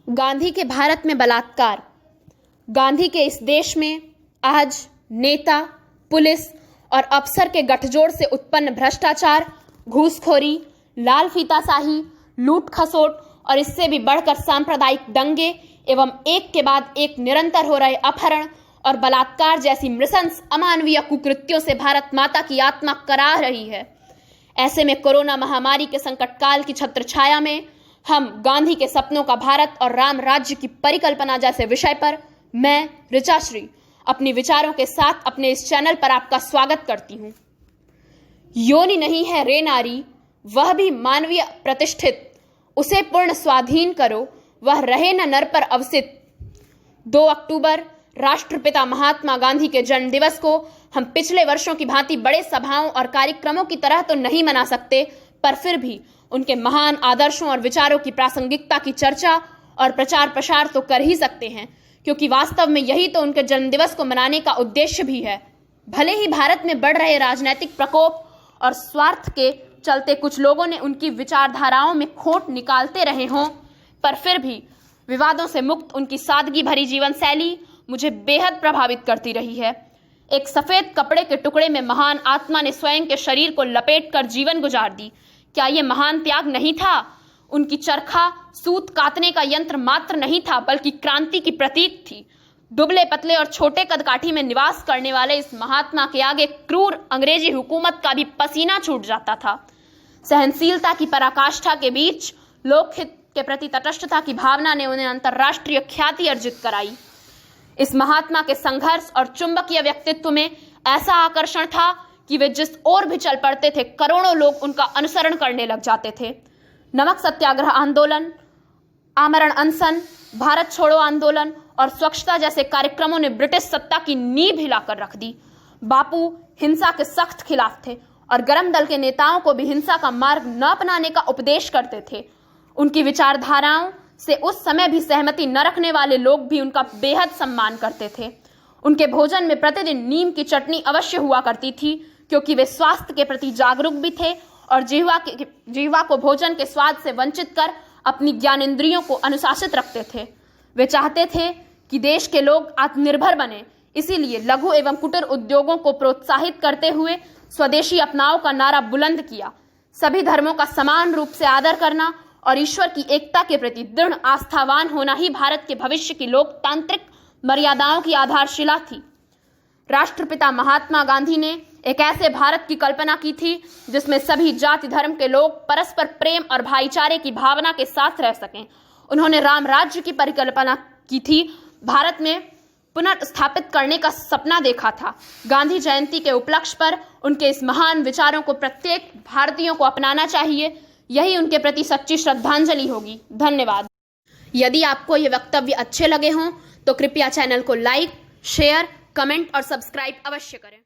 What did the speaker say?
गांधी के भारत में बलात्कार। गांधी के इस देश में आज नेता, पुलिस और अफसर के गठजोड़ से उत्पन्न भ्रष्टाचार, घूसखोरी, लाल फीताशाही, लूट खसोट और इससे भी बढ़कर सांप्रदायिक दंगे एवं एक के बाद एक निरंतर हो रहे अपहरण और बलात्कार जैसी नृशंस अमानवीय कुकृत्यों से भारत माता की आत्मा कराह रही है। ऐसे में कोरोना महामारी के संकट काल की छत्रछाया में हम गांधी के सपनों का भारत और राम राज्य की परिकल्पना जैसे विषय पर मैं ऋचा श्री अपनी विचारों के साथ अपने इस चैनल पर आपका स्वागत करती हूं। योनि नहीं है रे नारी, वह भी मानवीय प्रतिष्ठित, उसे पूर्ण स्वाधीन करो, वह रहे न नर पर अवसित। 2 अक्टूबर राष्ट्रपिता महात्मा गांधी के जन्म दिवस को हम पिछले वर्षों की भांति बड़े सभाओं और कार्यक्रमों की तरह तो नहीं मना सकते, पर फिर भी उनके महान आदर्शों और विचारों की प्रासंगिकता की चर्चा और प्रचार प्रसार तो कर ही सकते हैं, क्योंकि वास्तव में यही तो उनके जन्मदिवस को मनाने का उद्देश्य भी है। भले ही भारत में बढ़ रहे राजनीतिक प्रकोप और स्वार्थ के चलते कुछ लोगों ने उनकी विचारधाराओं में खोट निकालते रहे हों, पर फिर भी विवादों से मुक्त उनकी सादगी भरी जीवन शैली मुझे बेहद प्रभावित करती रही है। एक सफेद कपड़े के टुकड़े में महान आत्मा ने स्वयं के शरीर को लपेटकर जीवन गुजार दी। क्या यह महान त्याग नहीं था? उनकी चरखा सूत काटने का यंत्र मात्र नहीं था, बल्कि क्रांति की प्रतीक थी। दुबले पतले और छोटे कदकाठी में निवास करने वाले इस महात्मा के आगे क्रूर अंग्रेजी हुकूमत का भी पसीना छूट जाता था। सहनशीलता की पराकाष्ठा के बीच लोकहित के प्रति तटस्थता की भावना ने उन्हें अंतर्राष्ट्रीय ख्याति अर्जित कराई। इस महात्मा के संघर्ष और चुंबकीय व्यक्तित्व में ऐसा आकर्षण था कि वे जिस ओर भी चल पड़ते थे, करोड़ों लोग उनका अनुसरण करने लग जाते थे। नमक सत्याग्रह आंदोलन, आमरण अनशन, भारत छोड़ो आंदोलन और स्वच्छता जैसे कार्यक्रमों ने ब्रिटिश सत्ता की नींव हिलाकर रख दी। बापू हिंसा के सख्त खिलाफ थे और गरम दल के नेताओं को भी हिंसा का मार्ग न अपनाने का उपदेश करते थे। उनकी विचारधाराओं से उस समय भी सहमति न रखने वाले लोग भी उनका बेहद सम्मान करते थे। उनके भोजन में प्रतिदिन नीम की चटनी अवश्य हुआ करती थी, क्योंकि वे स्वास्थ्य के प्रति जागरूक भी थे और जीवा को भोजन के स्वाद से वंचित कर अपनी ज्ञानेंद्रियों को अनुशासित रखते थे। वे चाहते थे कि देश के लोग आत्मनिर्भर बने, इसीलिए लघु एवं कुटीर उद्योगों को प्रोत्साहित करते हुए स्वदेशी अपनाओं का नारा बुलंद किया। सभी धर्मों का समान रूप से आदर करना और ईश्वर की एकता के प्रति दृढ़ आस्थावान होना ही भारत के भविष्य की लोकतांत्रिक मर्यादाओं की आधारशिला थी। राष्ट्रपिता महात्मा गांधी ने एक ऐसे भारत की कल्पना की थी जिसमें सभी जाति धर्म के लोग परस्पर प्रेम और भाईचारे की भावना के साथ रह सकें। उन्होंने राम राज्य की परिकल्पना की थी, भारत में पुनर्स्थापित करने का सपना देखा था। गांधी जयंती के उपलक्ष्य पर उनके इस महान विचारों को प्रत्येक भारतीयों को अपनाना चाहिए। यही उनके प्रति सच्ची श्रद्धांजलि होगी। धन्यवाद। यदि आपको ये वक्तव्य अच्छे लगे हों तो कृपया चैनल को लाइक, शेयर, कमेंट और सब्सक्राइब अवश्य करें।